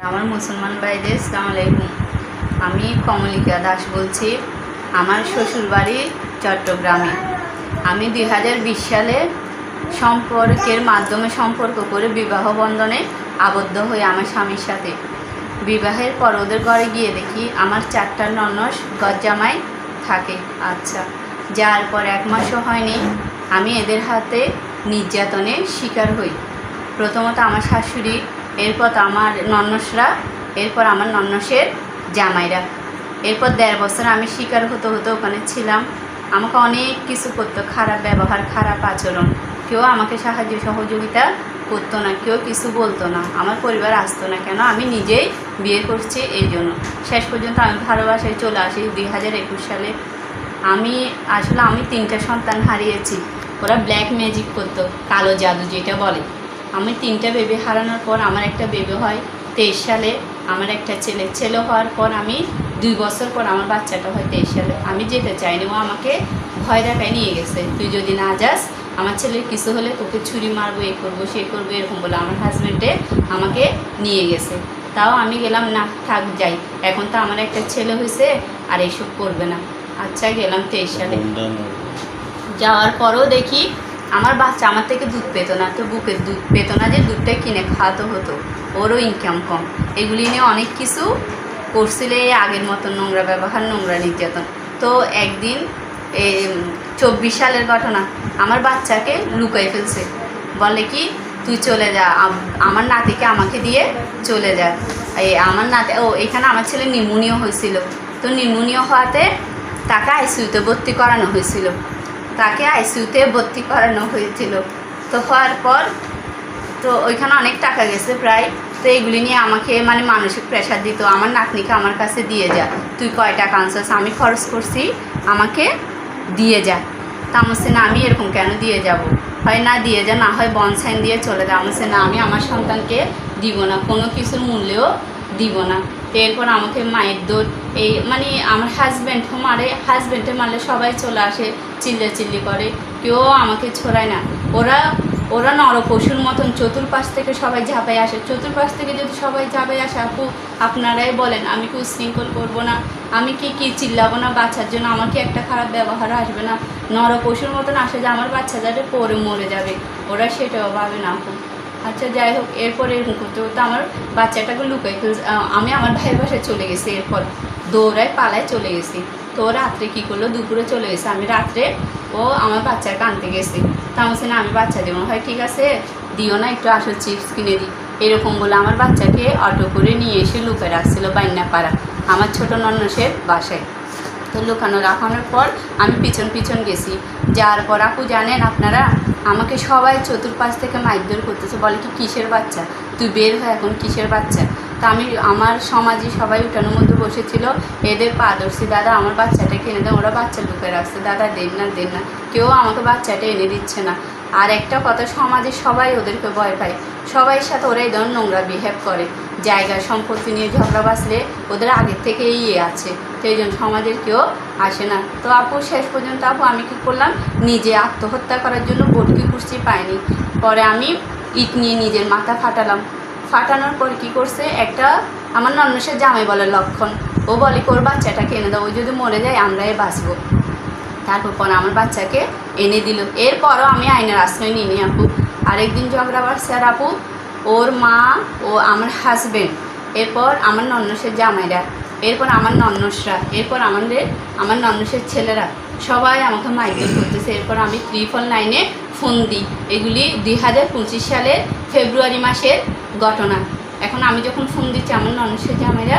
আমার মুসলমান ভাইদের আসসালামু আলাইকুম। আমি কমলিকা দাস বলছি। আমার শ্বশুরবাড়ি চট্টগ্রামে। আমি 2020 সালে সম্পর্কের মাধ্যমে সম্পর্ক করে বিবাহ বন্ধনে আবদ্ধ হই আমার স্বামীর সাথে। বিবাহের পর ওদের ঘরে গিয়ে দেখি আমার 4টা ননস গজ্জামাই থাকে। আচ্ছা, যার পর 1 মাসও হয়নি আমি এদের হাতে নির্যাতনের শিকার হই। প্রথমত আমার শাশুড়ি, এরপর আমার ননসরা, এরপর আমার ননসের জামাইরা। এরপর 1.5 বছর আমি শিকার হতে ওখানে ছিলাম। আমাকে অনেক কিছু করতো, খারাপ ব্যবহার, খারাপ আচরণ। কেউ আমাকে সাহায্য সহযোগিতা করতো না, কেউ কিছু বলতো না, আমার পরিবার আসতো না। কেন? আমি নিজেই বিয়ে করছি এই জন্য। শেষ পর্যন্ত আমি ভালোবাসায় চলে আসি 2021 সালে। আমি 3টা সন্তান হারিয়েছি। ওরা ব্ল্যাক ম্যাজিক করতো, কালো জাদু যেটা বলে। আমি 3টা বেবি হারানোর পর আমার একটা বেবি হয় 23 সালে। আমার একটা ছেলে হওয়ার পর আমি 2 বছর পর আমার বাচ্চাটা হয় 23 সালে। আমি যেতে চাইনি, ও আমাকে ভয় দেখায় নিয়ে গেছে। তুই যদি না যাস, আমার ছেলের কিছু হলে তোকে ছুরি মারবো, এ করবো সে করবো, এরকম বলে আমার হাজব্যান্ডে আমাকে নিয়ে গেছে। তাও আমি গেলাম না, থাক যাই, এখন তো আমার একটা ছেলে হয়েছে, আর এইসব করবে না। আচ্ছা, গেলাম 23 সালে। যাওয়ার পরও দেখি আমার বাচ্চা আমার থেকে দুধ পেতো না, তো বুকের দুধ পেতো না যে দুধটা কিনে খাওয়াতে হতো। ওরও ইনকাম কম। এগুলি নিয়ে অনেক কিছু করছিল, আগের মতো নোংরা ব্যবহার, নোংরা নির্যাতন। তো একদিন 24 সালের ঘটনা, আমার বাচ্চাকে লুকাই ফেলছে। বলে কি, তুই চলে যা, আমার নাতিকে আমাকে দিয়ে চলে যা। আমার নাতি, এখানে আমার ছেলে নিউমোনিয়া হয়েছিল। তো নিউমোনিয়া হওয়াতে তাকে আইসিইউতে ভর্তি করানো হয়েছিল। তো হওয়ার পর তো ওইখানে অনেক টাকা গেছে প্রায়। তো এইগুলি নিয়ে আমাকে মানসিক প্রেশার দিত, আমার নাতনিকে আমার কাছে দিয়ে যা, তুই কয় টাকা আনছিস, আমি খরচ করছি, আমাকে দিয়ে যা। তা আমার না, আমি এরকম কেন দিয়ে যাব, হয় না দিয়ে যা, না হয় বন সাইন দিয়ে চলে যা। আমার না, আমি আমার সন্তানকে দিব না, কোনো কিছুর মূল্যেও দিব না। তো এরপর আমাকে মায়ের দৌড়, আমার হাজব্যান্ডে মারলে সবাই চলে আসে, চিল্লি করে, কেউ আমাকে ছড়ায় না। ওরা নরপশুর মতন চতুর্পাশ থেকে সবাই ঝাঁপাই আসে। চতুর্পাশ থেকে যদি সবাই ঝাঁপাই আসে, আপু আপনারাই বলেন, আমি কি উশৃঙ্খল করবো না? আমি কি চিল্লাবো না বাচ্চার জন্য? আমার কি একটা খারাপ ব্যবহার আসবে না? নরপশুর মতন আসে যে আমার বাচ্চা যাতে পরে মরে যাবে, ওরা সেটাও ভাবে না আপু। আচ্ছা, যাই হোক, এরপরে এরকম করতে করতে আমার বাচ্চাটাকে লুকাই ফেলছে। আমি আমার ভাইয়ের বাসায় চলে গেছি, এরপর দৌড়ায় পালায় চলে গেছি। তো রাত্রে কী করলো, দুপুরে চলে গেছে। আমি রাত্রে আমার বাচ্চাকে আনতে গেছি। তা আমার না, আমি বাচ্চা দেবো। হয় ঠিক আছে, দিও না, একটু আসো চিপস কিনে দিই, এরকম বলে আমার বাচ্চাকে অটো করে নিয়ে এসে লুকিয়ে রাখছিল বাইন্যাপাড়া, আমার ছোটো ননসের বাসায়। তো লুকানো রাখানোর পর আমি পিছন গেছি। যাওয়ার পর আপু জানেন আপনারা, আমাকে সবাই চতুর্পাশ থেকে মারধর করতেছে, বলে কি, কিসের বাচ্চা, তুই বের হয় এখন, কিসের বাচ্চা? তা আমার সমাজে সবাই উঠানোর মধ্যে বসেছিল, এদের পা ধরছি, দাদা আমার বাচ্চাটা কিনে দেন, ওরা বাচ্চা লুকিয়ে রাখছে, দাদা দেন না, কেউ আমাকে বাচ্চাটা এনে দিচ্ছে না। আর একটা কথা, সমাজে সবাই ওদেরকে ভয় পায়, সবাই সাথে ওরা এই ধরনের নোংরা বিহেভ করে। জায়গা সম্পত্তি নিয়ে ঝগড়া বাঁচলে ওদের আগের থেকে আছে, তো এই জন্য সমাজের কেউ আসে না। তো আপু শেষ পর্যন্ত আমি কী করলাম, নিজে আত্মহত্যা করার জন্য বটকি কুর্চি পাইনি, পরে আমি ইট নিয়ে নিজের মাথা ফাটানোর পর কী করছে, একটা আমার ননসের জামাই বলে লক্ষণ, ও বলে ওর বাচ্চাটাকে এনে দাও, ও যদি মরে যায় আমরাই বাঁচবো। তারপর আমার বাচ্চাকে এনে দিল। এরপরও আমি আইনের আশ্রয় নিইনি আপু। আরেকদিন ঝগড়া বাড়ছে, আর আপু ওর মা ও আমার হাজব্যান্ড, এরপর আমার ননসের জামাইরা, এরপর আমার ননসরা, এরপর আমার ননসের ছেলেরা সবাই আমাকে মারধর করতেছে। এরপর আমি 999-এ ফোন দিই। এগুলি 2025 সালের ফেব্রুয়ারি মাসের ঘটনা। এখন আমি যখন ফোন দিচ্ছি, আমার ননসের জামাইরা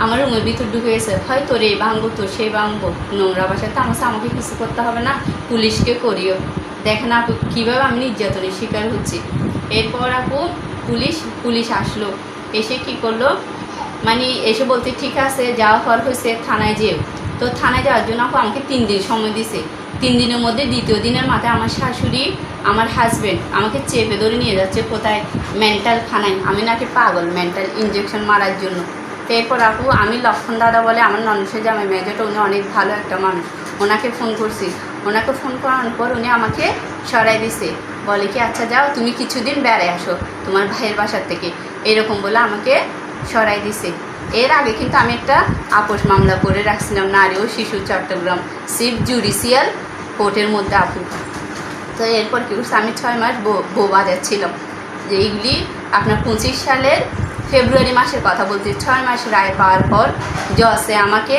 আমার রুমের ভিতর ঢুকে গেছে, হয় তোর এই ভাঙবো, তোর সেই ভাঙবো, নোংরা বাসায়। তো আমাকে কিছু করতে হবে না, পুলিশকে করিও। দেখেন আপু কীভাবে আমি নির্যাতনের শিকার হচ্ছি। এরপর আপু পুলিশ আসলো, এসে কি করলো, এসে বলতে ঠিক আছে, যাওয়া হওয়ার হয়েছে, থানায় যেও। তো থানায় যাওয়ার জন্য আপু আমাকে 3 দিন সময় দিছে। 3 দিনের মধ্যে দ্বিতীয় দিনের মাথায় আমার শাশুড়ি, আমার হাজব্যান্ড আমাকে চেপে ধরে নিয়ে যাচ্ছে কোথায়, মেন্টাল খানায়। আমি নাকি পাগল, মেন্টাল ইঞ্জেকশন মারার জন্য। তো এরপর আপু আমি লক্ষণ দাদা বলে আমার ননসের জামাই মেজোটা, উনি অনেক ভালো একটা মানুষ, ওনাকে ফোন করছি। ওনাকে ফোন করানোর পর উনি আমাকে সরাই দিছে, বলে কি, আচ্ছা যাও, তুমি কিছুদিন বেড়ায় আসো তোমার ভাইয়ের বাসার থেকে, এরকম বলে আমাকে সরাই দিছে। এর আগে কিন্তু আমি একটা আপোষ মামলা করে রাখছিলাম নারী ও শিশু চট্টগ্রাম চিফ জুডিশিয়াল কোর্টের মধ্যে আপু। তো এরপর কী করছে, আমি 6 মাস বউ বাজাচ্ছিলাম যে এইগুলি আপনার 25 সালের ফেব্রুয়ারি মাসের কথা বলছি। 6 মাস রায় পাওয়ার পর জজে আমাকে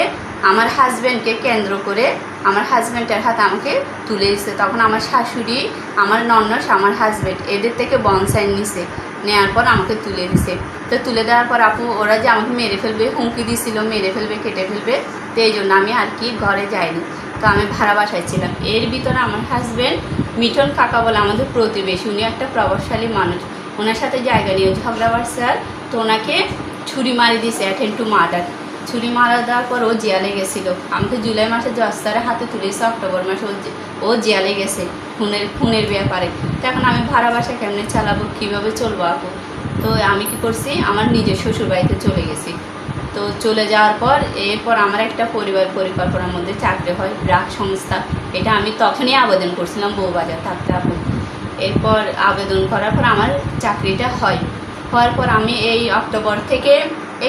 আমার হাজব্যান্ডকে কেন্দ্র করে আমার হাজব্যান্ডের হাতে আমাকে তুলে দিচ্ছে। তখন আমার শাশুড়ি, আমার ননস, আমার হাজব্যান্ড এদের থেকে বন্ড সাইন নিছে, নেওয়ার পর আমাকে তুলে দিছে। তো তুলে দেওয়ার পর আপু ওরা যে আমাকে মেরে ফেলবে হুমকি দিছিল, মেরে ফেলবে, কেটে ফেলবে, তো এই জন্য আমি আর কি ঘরে যাইনি। তো আমি ভাড়া বাসায় ছিলাম। এর ভিতরে আমার হাজব্যান্ড মিঠন কাকা বলে আমাদের প্রতিবেশী, উনি একটা প্রভাবশালী মানুষ, ওনার সাথে জায়গা নিয়ে ঝগড়া বাড়ছে। আর তো ওনাকে ছুরি মারি দিয়েছে, অ্যাটেম্প টু মার্ডার। ছুরি মারা দেওয়ার পর ও জেলে গেছিলো। আমাকে জুলাই মাসে জজ স্যারের হাতে তুলেছে, অক্টোবর মাসে ও জেলে গেছে খুনের ব্যাপারে। তো এখন আমি ভাড়া বাসা কেমনে চালাবো, কীভাবে চলবো আপু? তো আমি কি করছি, আমার নিজের শ্বশুরবাড়িতে চলে গেছি। তো চলে যাওয়ার পর এরপর আমার একটা পরিবার পরিকল্পনার মধ্যে চাকরি হয়, ব্রাক সংস্থা। এটা আমি তখনই আবেদন করছিলাম বউবাজার থাকতে আপু। এরপর আবেদন করার পর আমার চাকরিটা হওয়ার পর আমি এই অক্টোবর থেকে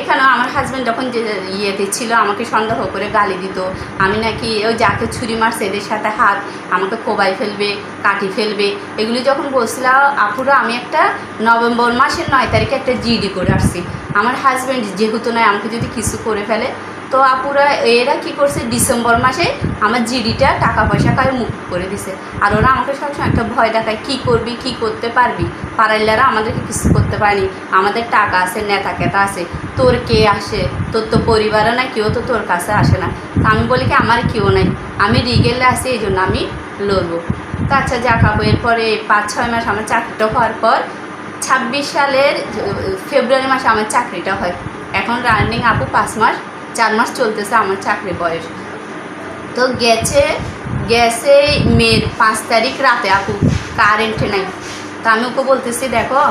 এখানেও আমার হাজব্যান্ড যখন যে ইয়েতে ছিল আমাকে সন্দেহ করে গালি দিত, আমি নাকি ওই যাকে ছুরি মারছে এদের সাথে হাত, আমাকে কোবাই ফেলবে, কাটি ফেলবে, এগুলি যখন বলছিলাম আপুরা, আমি একটা নভেম্বর মাসের 9 তারিখে একটা জিডি করে আসছি। আমার হাজব্যান্ড যেহেতু নয়, আমাকে যদি কিছু করে ফেলে, তো আপুরা এরা কি করছে, ডিসেম্বর মাসে আমার জিডিটা টাকা পয়সা কারে মুক্ত করে দিছে। আর ওরা আমাকে সবসময় একটা ভয় দেখায়, কী করবি, কী করতে পারবি, পাড়াইলারা আমাদেরকে কিছু করতে পারেনি, আমাদের টাকা আছে, নেতা কেতা আছে, তোর কে আসে, তোর তো পরিবারও না, কেউ তো তোর কাছে আসে না। তা আমি বলি কি, আমার কেউ নাই, আমি রিগেলে আসি, এই জন্য আমি লড়বো। তো আচ্ছা যা খাবো। এরপরে 5-6 মাস আমার চাকরিটা হওয়ার পর 26 সালের ফেব্রুয়ারি মাসে আমার চাকরিটা হয়। এখন রানিং আপু 4 মাস চলতেছে আমার চাকরি বয়স। তো গেছে মের 5 তারিখ রাতে আপু, কারেন্ট নাই। তো আমি ওকে বলতেছি, দেখো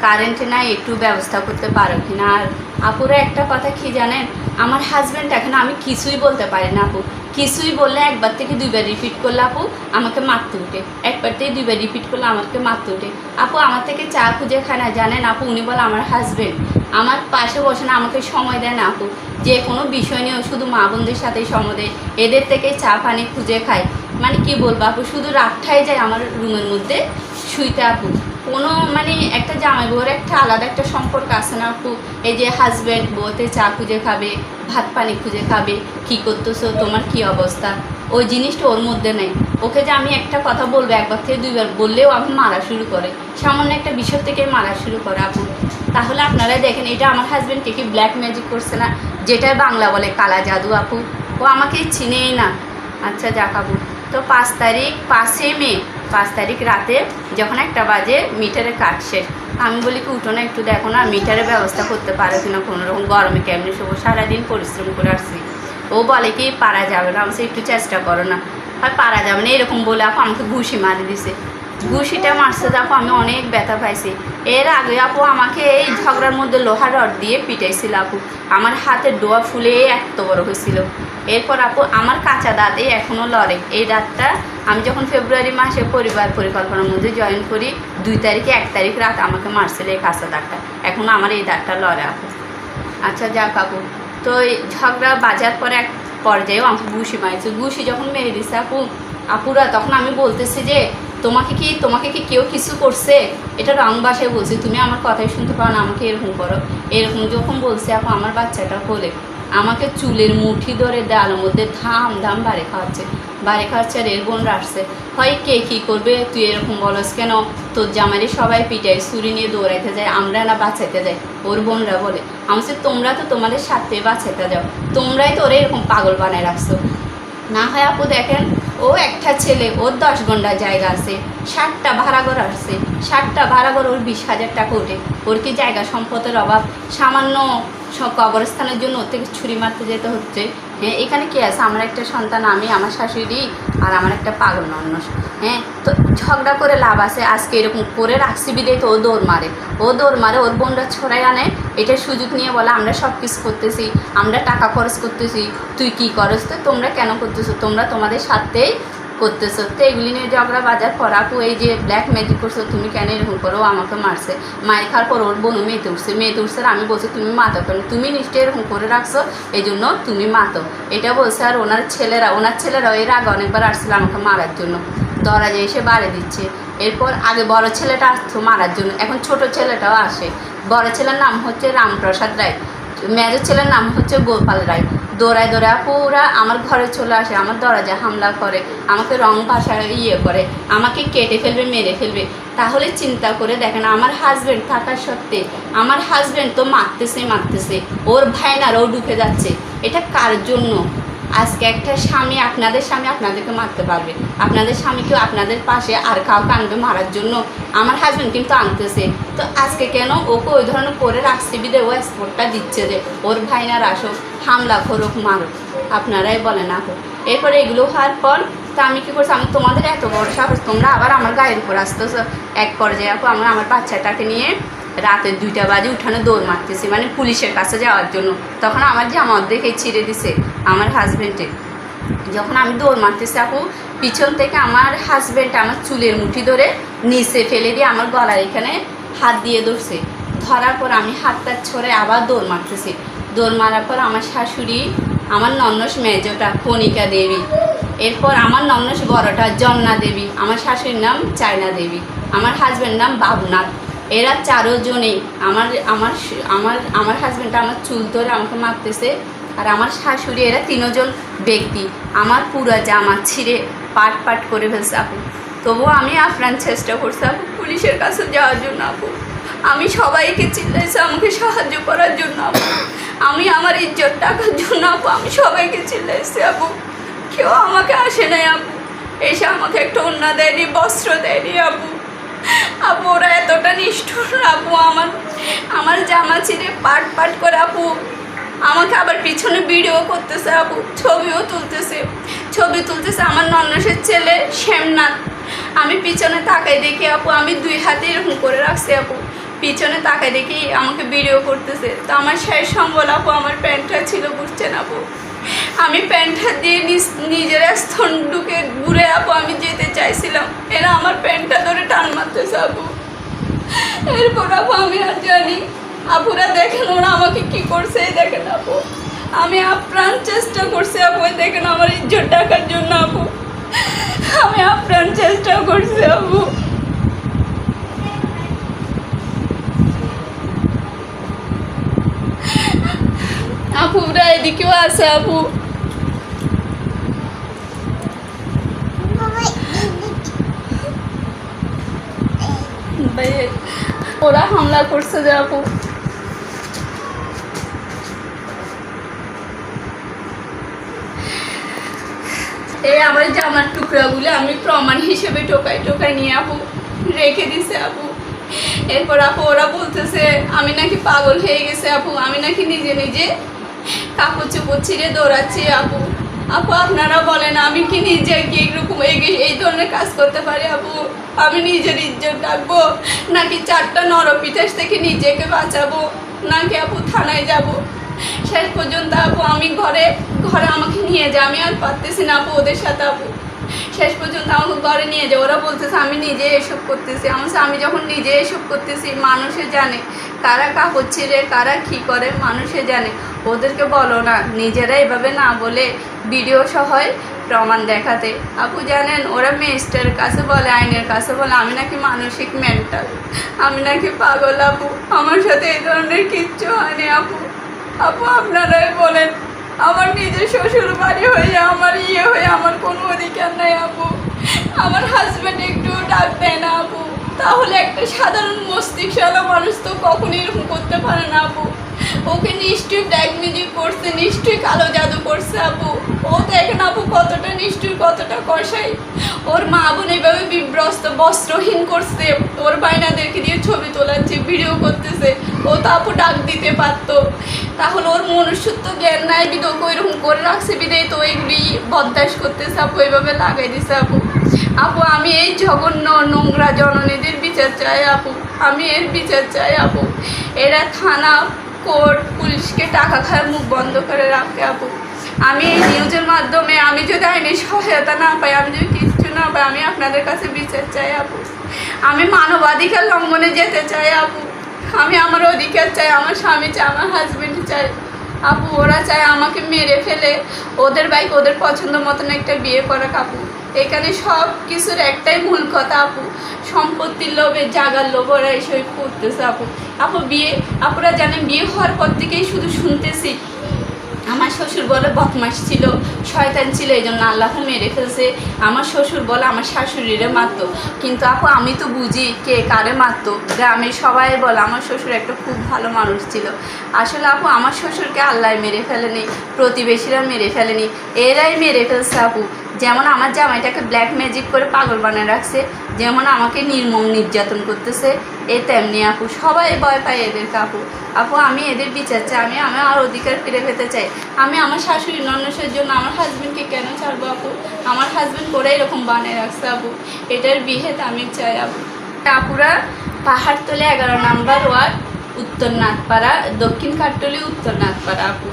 কারেন্ট নাই, একটু ব্যবস্থা করতে পারো কিনা। আর আপুরা একটা কথা কি জানেন, আমার হাজব্যান্ড এখন আমি কিছুই বলতে পারি না আপু। কিছুই বললে 1বার থেকে 2বার রিপিট করলে আপু আমাকে মারতে উঠে, 1বার থেকে 2বার রিপিট করলে আমাকে মারতে উঠে। আপু আমার থেকে চা খুঁজে খায় না, জানেন আপু? উনি বলে আমার হাজব্যান্ড আমার পাশে বসে না, আমাকে সময় দেয় না আপু। যে কোনো বিষয় নিয়েও শুধু মা বোনদের সাথেই সময় দেয়, এদের থেকে চা পানি খুঁজে খায়। মানে কি বলবো আপু, শুধু রাতটাই যায় আমার রুমের মধ্যে শুইতে আপু। কোনো মানে একটা জামাই বউর একটা আলাদা একটা সম্পর্ক আছে না আপু? এই যে হাজব্যান্ড বউতে চা খুঁজে খাবে, ভাত পানি খুঁজে খাবে, কী করতেছো, তোমার কি অবস্থা, ওই জিনিসটা ওর মধ্যে নেই। ওকে যে আমি একটা কথা বলবো, 1বার থেকে 2বার বললেও আমি মারা শুরু করে, সামান্য একটা বিষয় থেকে মারা শুরু করে আপু। তাহলে আপনারা দেখেন, এটা আমার হাজব্যান্ডকে কি ব্ল্যাক ম্যাজিক করছে না, যেটা বাংলা বলে কালা জাদু আপু। ও আমাকে চিনেই না। আচ্ছা যাক আপু। তো 5 মে 5 তারিখ রাতে যখন 1টা বাজে, মিটারে কাট শেষ। আমি বলি কি, উঠো না, একটু দেখো না মিটারের ব্যবস্থা করতে পারো কিনা, কোনোরকম গরমে কেমনি শোবো, সারাদিন পরিশ্রম করে আসছি। ও বলে কি পারা যাবে না, আমি একটু চেষ্টা করো না, আর পারা যাবে না এরকম বলে আপু আমাকে ঘুষি মারি দিছে। ঘুষিটা মারছে আপু, আমি অনেক ব্যথা পাইছি। এর আগে আপু আমাকে এই ঝগড়ার মধ্যে লোহার রড দিয়ে পিটাইছিল আপু, আমার হাতের ডোয়া ফুলে এত বড় হয়েছিল। এরপর আপু আমার কাঁচা দাঁতে এখনও লড়ে। এই দাঁতটা আমি যখন ফেব্রুয়ারি মাসে পরিবার পরিকল্পনার মধ্যে জয়েন করি, 2 তারিখে 1 তারিখ রাত আমাকে মারছিল এই কাঁচা দাঁতটা, এখনও আমার এই দাঁতটা লড়ে আপু। আচ্ছা যাক আপু। তো এই ঝগড়া বাজার পরে এক পর্যায়েও আমাকে ঘুষি মারিছে। ঘুষি যখন মেরে দিছে আপুরা, তখন আমি বলতেছি যে তোমাকে কি কেউ কিছু করছে? এটা রং ভাষায় বলছি, তুমি আমার কথাই শুনতে পাও না, আমাকে এরকম করো। এরকম যখন বলছে আপু, আমার বাচ্চাটা বলে আমাকে চুলের মুঠি ধরে দেওয়ালের মধ্যে ধাম বাড়ি খাওয়াচ্ছে আর এর বোনরা আসছে, হয় কে কী করবে, তুই এরকম বলস কেন, তোর জামাইরে সবাই পিটায়, ছুরি নিয়ে দৌড়াইতে যায়, আমরা না বাঁচাইতে যাই। ওর বোনরা বলে, আমি তোমরা তো তোমাদের সাথে বাঁচাইতে যাও, তোমরাই তো ওরা এরকম পাগল বানায় রাখছো। না হয় আপু দেখেন, ও একটা ছেলে, ওর 10 ঘন্টা জায়গা আছে, 60টা ভাড়া ঘর আসছে, 60টা ভাড়া ঘর, ওর 20,000 টাকা ওঠে। ওর কি জায়গা সম্পদের অভাব? সামান্য কবরস্থানের জন্য ওর থেকে ছুরি মারতে যেতে হচ্ছে। হ্যাঁ, এখানে কে আছে? আমার একটা সন্তান, আমি, আমার শাশুড়ি আর আমার একটা পাগল নন্নস। হ্যাঁ, তো ঝগড়া করে লাভ আছে? আজকে এরকম করে রাখছি বিদেয় তো ও দৌড় মারে, ওর বোনরা ছড়াই আনে, এটার সুযোগ নিয়ে বলে আমরা সব কিছু করতেছি, আমরা টাকা খরচ করতেছি, তুই কি করস? তো তোমরা কেন করতেছো? তোমরা তোমাদের সাথেই করতেছো। তো এগুলি নিয়ে ঝগড়া বাজার পর আপু এই যে ব্ল্যাক ম্যাজিক করছো, তুমি কেন এরকম করো, আমাকে মারছে, মায়ের খাওয়ার পর ওর বোনও মেয়েতে উঠছে আর আমি বলছি তুমি মাতো কেন, তুমি নিশ্চয়ই এরকম করে রাখছো এই জন্য তুমি মাতো, এটা বলছে। আর ওনার ছেলেরা এর আগে অনেকবার আসছিল আমাকে মারার জন্য, দরাজে এসে বাড়ি দিচ্ছে। এরপর আগে বড় ছেলেটা আসতো মারার জন্য, এখন ছোট ছেলেটাও আসে। বড় ছেলের নাম হচ্ছে রামপ্রসাদ রায়, মেজর ছেলের নাম হচ্ছে গোপাল রায়। দৌড়ায় পুরা আমার ঘরে চলে আসে, আমার দরজা হামলা করে, আমাকে রং ভাষায় করে, আমাকে কেটে ফেলবে, মেরে ফেলবে। তাহলে চিন্তা করে দেখেন, আমার হাজব্যান্ড থাকার সত্ত্বে আমার হাজব্যান্ড তো মারতেছে, ওর ভাইনারাও ঢুকে যাচ্ছে। এটা কার জন্য? আজকে একটা স্বামী আপনাদেরকে মারতে পারবে, আপনাদের স্বামীকেও আপনাদের পাশে আর কাউকে আনবে মারার জন্য। আমার হাজব্যান্ড কিন্তু আনতেছে, তো আজকে কেন ওকে ওই ধরনের করে রাখছে বিদে ও স্পোর্টটা দিচ্ছে যে ওর ভাইনার আসুক, হামলা করুক, মারুক, আপনারাই বলেন আপু। এরপরে এগুলো হওয়ার পর তা আমি কী করছি, আমি তোমাদের এত বড় সাহস, তোমরা আবার আমার গায়ের উপর আসতেছ। এক পর্যায়ে আপু আমার বাচ্চাটাকে নিয়ে রাতে 2টা বাজে উঠানে দৌড় মারতেছি, মানে পুলিশের কাছে যাওয়ার জন্য। তখন আমার জামা দেখে ছিঁড়ে দিছে আমার হাজব্যান্ডে। যখন আমি দৌড় মারতেছি আপু, পিছন থেকে আমার হাজব্যান্ড আমার চুলের মুঠি ধরে নিচে ফেলে দিয়ে আমার গলার এখানে হাত দিয়ে ধরছে। ধরার পর আমি হাতটা ছড়ে আবার দৌড় মারতেছি। দৌড় মারার পর আমার শাশুড়ি, আমার নন্নস মেজোটা কণিকা দেবী, এরপর আমার নন্নস বড়টা জন্না দেবী, আমার শাশুড়ির নাম চায়না দেবী, আমার হাজব্যান্ড নাম বাবুনাথ। এরা 4 জনেই আমার আমার আমার আমার হাজব্যান্ডটা আমার চুল ধরে আমাকে মারতেছে। আর আমার শাশুড়ি, এরা 3 জন ব্যক্তি আমার পুরো জামা ছিঁড়ে পাট করে ফেলছে আপু। তবুও আমি আপ্রাণ চেষ্টা করছি আপু পুলিশের কাছে যাওয়ার জন্য আপু। আমি সবাইকে চিল্লাইছি আমাকে সাহায্য করার জন্য আপু, আমি আমার ইজ্জত টাকার জন্য আপু আমি সবাইকে চিল্লাইছি আপু। কেউ আমাকে আসে নাই আপু, এসে আমাকে একটা ওড়না দেয়নি, বস্ত্র দেয়নি আপু। ওরা এতটা নিষ্ঠুর আপু, আমার জামা ছিঁড়ে পাট করে আপু আমাকে আবার পিছনে ভিডিও করতেছে আপু, ছবি তুলতেছে আমার নন্নসের ছেলে শ্যামনাথ। আমি পিছনে তাকাই দেখি আপু, আমি 2 হাতে এরকম করে রাখছি আপু, পিছনে তাকাই দেখি আমাকে ভিডিও করতেছে। তো আমার শেষ সম্বল আপু আমার প্যান্টটা ছিল, বুঝছেন আপু, আমি প্যান্টটা দিয়ে নিজের স্তন ঢুকে ঘুরে আপু আমি যেতে চাইছিলাম, এরা আমার প্যান্টটা ধরে টান মারতেছে আপু। এরপর আপু আমি আর জানি, আপুরা দেখেন ওরা আমাকে কি করছে, দেখেন আপু আমি আপ্রাণ চেষ্টা করছি আপু, দেখেন আমার ইজ্জত টাকার জন্য আপু আমি আপ্রাণ চেষ্টা করছি আপু। আপুরা এদিকেও আছে আপু, ওরা হামলা করছে যে আপু। এই আমার জামার টুকরাগুলো আমি প্রমাণ হিসেবে টোকাই নিয়ে আপু রেখে দিছে আপু। এরপর আপু ওরা বলতেছে আমি নাকি পাগল হয়ে গেছে আপু, আমি নাকি নিজে কাপড় চোপড় ছিঁড়ে দৌড়াচ্ছি আপু। আপনারা বলেন আমি কি নিজে কি এরকম এই ধরনের কাজ করতে পারি আপু? আমি নিজের ইজ্জত রাখবো নাকি 4টা নরপিঠাস থেকে নিজেকে বাঁচাবো, নাকি আপু থানায় যাব? শেষ পর্যন্ত আপু আমি ঘরে আমাকে নিয়ে যায়, আমি আর পারতেছি না আপু ওদের সাথে আপু। শেষ পর্যন্ত আমাকে ঘরে নিয়ে যায়, ওরা বলতেছে আমি নিজে এসব করতেছি। আমি যখন নিজে এসব করতেছি মানুষে জানে কারা কাপড় ছিঁড়ে কারা কী করে, মানুষে জানে। ওদেরকে বলো না, নিজেরা এভাবে না বলে ভিডিও সহ প্রমাণ দেখাতে। আপু জানেন ওরা ম্যাজিস্ট্রেটের কাছে বলে, আইনের কাছে বলে আমি নাকি মানসিক মেন্টাল, আমি নাকি পাগল আপু, আমার সাথে এই ধরনের কিচ্ছু হয়নি আপু। আপনারাই বলেন, আমার নিজের শ্বশুর বাড়ি হয়ে আমার হয়ে আমার কোনো অধিকার নাই আপু। আমার হাজব্যান্ড একটু ডাক দেয় না আপু, তাহলে একটা সাধারণ মস্তিষ্কওয়ালা মানুষ তো কখনই এরকম করতে পারে না আপু। ওকে নিশ্চয়ই ব্ল্যাক ম্যাজিক করছে, নিশ্চয়ই কালো জাদু করছে আপু। ও দেখেন আপু কতটা নিষ্ঠুর, কতটা কষাই। ওর মা বোন এইভাবে বস্ত্রহীন করছে, ওর বাইনাদেরকে দিয়ে ছবি তোলাচ্ছে, ভিডিও করতেছে। ও তো আপু ডাক দিতে পারতো, তাহলে ওর মনুষ্যত্ব জ্ঞান নাই বিধক এরকম করে রাখছে বিদেয় তো এগুলি বদদাস করতেছে আপু, এইভাবে লাগাই দিছে আপু। আমি এই জঘন্য নোংরা জননীদের বিচার চাই আপু, আমি এর বিচার চাই আপু। এরা থানা কোর্ট পুলিশকে টাকা খায় মুখ বন্ধ করে রাখে আপু। আমি এই নিউজের মাধ্যমে আমি যদি আইনি সহায়তা না পাই, আমি যদি না পাই, আমি আপনাদের কাছে বিচার চাই আপু। আমি মানবাধিকার লঙ্ঘনে যেতে চাই আপু। আমি আমার অধিকার চাই, আমার স্বামী চাই, আমার হাজবেন্ড চাই আপু। ওরা চায় আমাকে মেরে ফেলে ওদের বাইক ওদের পছন্দ মতন একটা বিয়ে করা আপু। এখানে সব কিছুর একটাই মূল কথা আপু, সম্পত্তির লোভে, জাগার লোভ ওরা এসব করতেছে আপু। আপু আপুরা জানেন বিয়ে হওয়ার পর থেকেই শুধু শুনতেছি আমার শ্বশুর বলে বদমাশ ছিল, শয়তান ছিল, এই জন্য আল্লাহ মেরে ফেলছে। আমার শ্বশুর বলে আমার শাশুড়িরে মারতো, কিন্তু আপু আমি তো বুঝি কে কারে মারতো। গ্রামে সবাই বলে আমার শ্বশুর একটা খুব ভালো মানুষ ছিল। আসলে আপু আমার শ্বশুরকে আল্লাহ মেরে ফেলেনি, প্রতিবেশীরা মেরে ফেলেনি, এরাই মেরে ফেলছে আপু। যেমন আমার জামাইটাকে ব্ল্যাক ম্যাজিক করে পাগল বানিয়ে রাখছে, যেমন আমাকে নির্মম নির্যাতন করতেছে, এ তেমনি আপু সবাই ভয় পায় এদেরকে আপু। আপু আমি এদের বিচার চাই, আমি আমার অধিকার ফিরে পেতে চাই। আমি আমার শাশুড়ি ননসের জন্য আমার হাজবেন্ডকে কেন ছাড়বো আপু? আমার হাজবেন্ড করে এরকম বানিয়ে রাখছে আপু, এটার বিহেত আমি চাই আপু। আপুরা পাহাড়তলে 11 নম্বর ওয়ার্ড, উত্তর নাথপাড়া, দক্ষিণ কাঠটলি, উত্তর নাথপাড়া আপু।